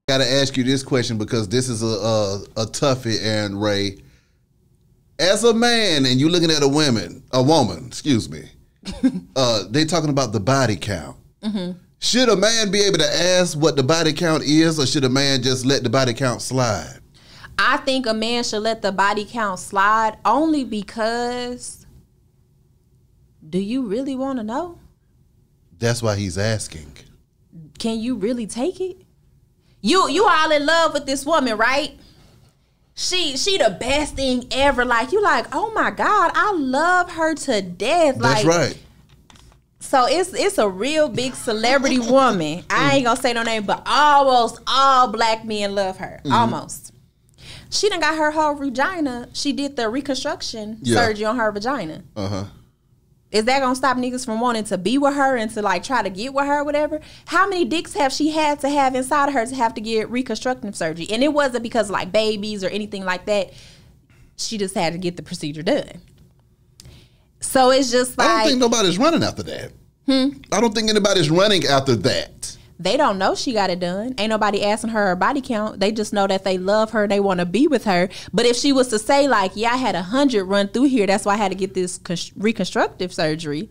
Gotta ask you this question because this is a toughie, Erin Rae. As a man, and you looking at a woman, excuse me, they talking about the body count. Mm-hmm. Should a man be able to ask what the body count is, or should a man just let the body count slide? I think a man should let the body count slide only because, do you really want to know? That's why he's asking. Can you really take it? You all in love with this woman, right? She the best thing ever. Like, you like, oh my God, I love her to death. That's like, right. So it's a real big celebrity woman. I ain't gonna say no name, but almost all black men love her. Mm-hmm. Almost. She done got her whole vagina. She did the reconstruction surgery on her vagina. Uh-huh. Is that gonna stop niggas from wanting to be with her and to like try to get with her or whatever? How many dicks have she had to have inside of her to have to get reconstructive surgery? And it wasn't because of like babies or anything like that. She just had to get the procedure done. So it's just like, I don't think nobody's running after that. I don't think anybody's running after that. They don't know she got it done. Ain't nobody asking her body count. They just know that they love her. They want to be with her. But if she was to say like, yeah, I had 100 run through here, that's why I had to get this reconstructive surgery.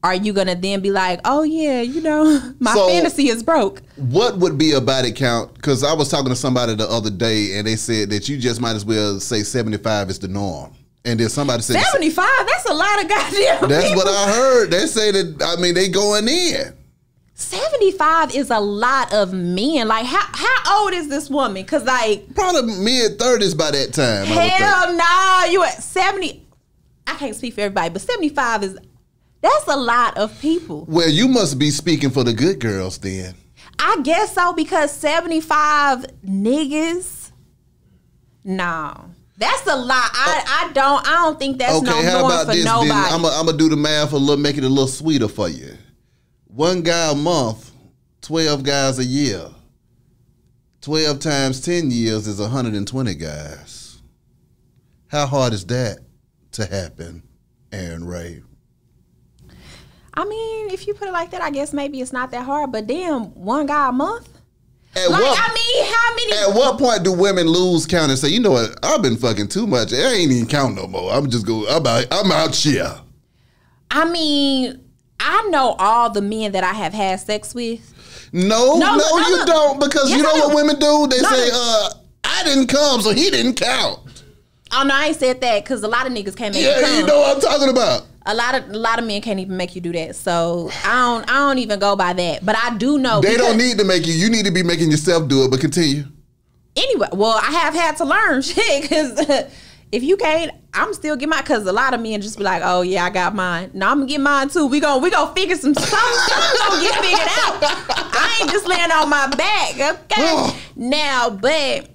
Are you going to then be like, oh yeah, you know, my fantasy is broke? What would be a body count? Because I was talking to somebody the other day and they said that you just might as well say 75 is the norm. And then somebody said 75? That's a lot of goddamn That's people. what I heard. They say that, I mean, they going in. 75 is a lot of men. Like, how old is this woman? Because, like, probably mid-30s by that time. Hell no. You at 70. I can't speak for everybody, but 75 is, that's a lot of people. Well, you must be speaking for the good girls then. I guess so, because 75 niggas, no. That's a lot. I don't think that's no norm for nobody. I'm gonna do the math make it a little sweeter for you. 1 guy a month, 12 guys a year. 12 times 10 years is 120 guys. How hard is that to happen, Erin Rae? I mean, if you put it like that, I guess maybe it's not that hard. But damn, 1 guy a month? How many? At what point do women lose count and say, you know what, I've been fucking too much. I ain't even count no more. I'm out here. I mean, I know all the men that I have had sex with. No, you don't. Because yes, you know what women do? They say, I didn't come, so he didn't count. Oh, no, I ain't said that because a lot of niggas can't make it come. You know what I'm talking about. A lot of men can't even make you do that. So I don't even go by that. But I do know they don't need to make you. You need to be making yourself do it. But continue. Anyway, well, I have had to learn shit because if you can't, I'm still get mine. Because a lot of men just be like, oh yeah, I got mine. No, I'm gonna get mine too. We gonna figure some stuff. Gonna get figured out. I ain't just laying on my back. Okay. Now, but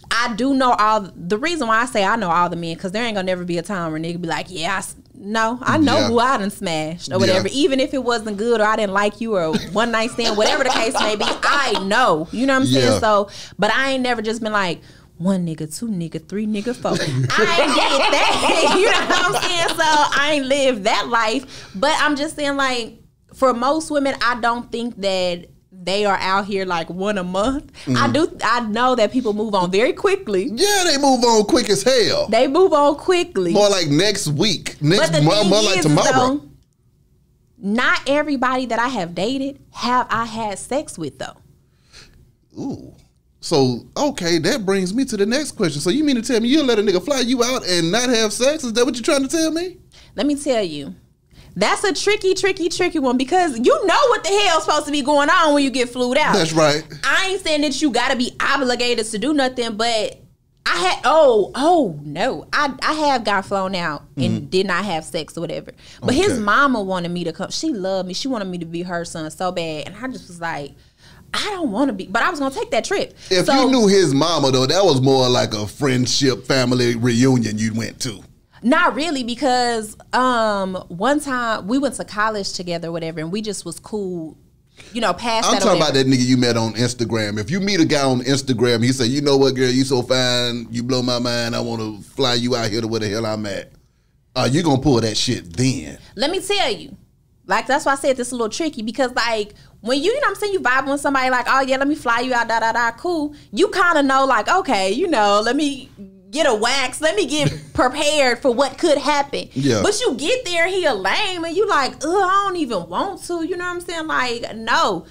I do know the reason why I say I know all the men, because there ain't gonna never be a time where nigga be like, yeah, I know who I done smashed or whatever. Even if it wasn't good or I didn't like you or one night stand, whatever the case may be, I know. You know what I'm saying? So, but I ain't never just been like, 1 nigga, 2 nigga, 3 nigga, 4. I ain't get that. You know what I'm saying? So I ain't lived that life. But I'm just saying, like, for most women, I don't think that they are out here like 1 a month. I know that people move on very quickly. Yeah, they move on quick as hell. They move on quickly. More like next week. More like tomorrow. Though, not everybody that I have dated have I had sex with though. Ooh. So, okay, that brings me to the next question. So you mean to tell me you'll let a nigga fly you out and not have sex? Is that what you're trying to tell me? Let me tell you. That's a tricky one because you know what the hell's supposed to be going on when you get flued out. That's right. I ain't saying that you gotta be obligated to do nothing, but I had no. I have got flown out and did not have sex or whatever. But his mama wanted me to come. She loved me. She wanted me to be her son so bad. And I just was like, I don't want to be, but I was going to take that trip. If you knew his mama though, that was more like a friendship family reunion you went to. Not really, because one time we went to college together or whatever, and we just was cool, you know, past that. I'm talking about that nigga you met on Instagram. If you meet a guy on Instagram, he say, you know what, girl, you so fine, you blow my mind, I want to fly you out here to where the hell I'm at. You going to pull that shit then. Let me tell you, Like, that's why I said this is a little tricky, because like when you know what I'm saying, you vibe with somebody like, oh yeah, let me fly you out, da da da, cool. You kind of know like, okay, you know, let me get a wax, let me get prepared for what could happen. Yeah. But you get there, he a lame, and you like, ugh, I don't even want to. You know what I'm saying? Like, no.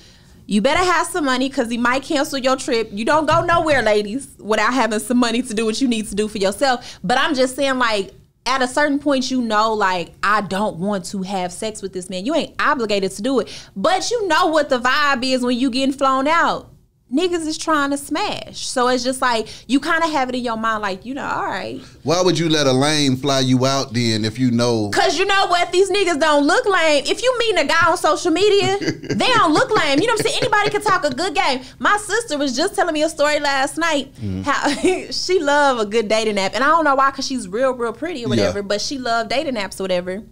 You better have some money, because he might cancel your trip. You don't go nowhere, ladies, without having some money to do what you need to do for yourself. But I'm just saying, like, at a certain point, you know, like, I don't want to have sex with this man. You ain't obligated to do it. But you know what the vibe is when you getting flown out. Niggas is trying to smash. So it's just like, you kind of have it in your mind like, you know, all right. Why would you let a lame fly you out then if you know? Because you know what? These niggas don't look lame. If you meeting a guy on social media, they don't look lame. You know what I'm saying? Anybody can talk a good game. My sister was just telling me a story last night. How she love a good dating app. And I don't know why, because she's real pretty or whatever. But she loved dating apps or whatever.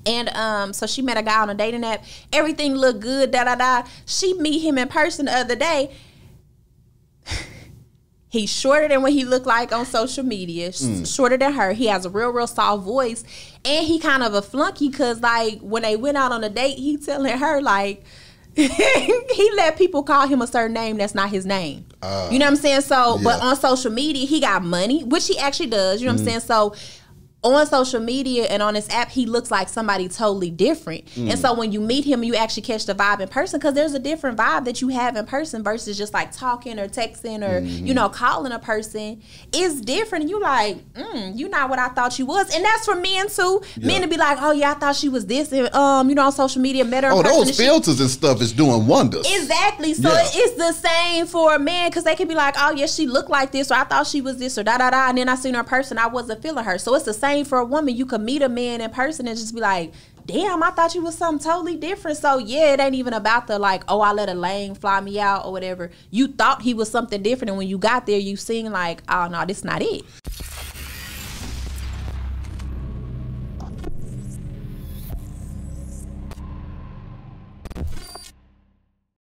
And so she met a guy on a dating app. Everything looked good, da-da-da. She meet him in person the other day. He's shorter than what he looked like on social media. Shorter than her. He has a real soft voice. And he kind of a flunky, because, like, when they went out on a date, he telling her, like, he let people call him a certain name that's not his name. You know what I'm saying? So, but on social media, he got money, which he actually does. You know what I'm saying? So, on social media and on this app, he looks like somebody totally different. And so when you meet him, you actually catch the vibe in person, because there's a different vibe that you have in person versus just like talking or texting or, you know, calling a person. It's different. And you like, you're not what I thought you was. And that's for men too. Men to be like, oh yeah, I thought she was this. And, you know, on social media, met her in person. Those filters and stuff is doing wonders. Exactly. So it's the same for a man, because they can be like, oh yeah, she looked like this, or I thought she was this, or da-da-da. And then I seen her in person, I wasn't feeling her. So it's the same for a woman. You could meet a man in person and just be like, damn, I thought you was something totally different. So yeah, it ain't even about the like, oh, I let a lame fly me out or whatever. You thought he was something different, and when you got there, you seen like, oh no, this not it.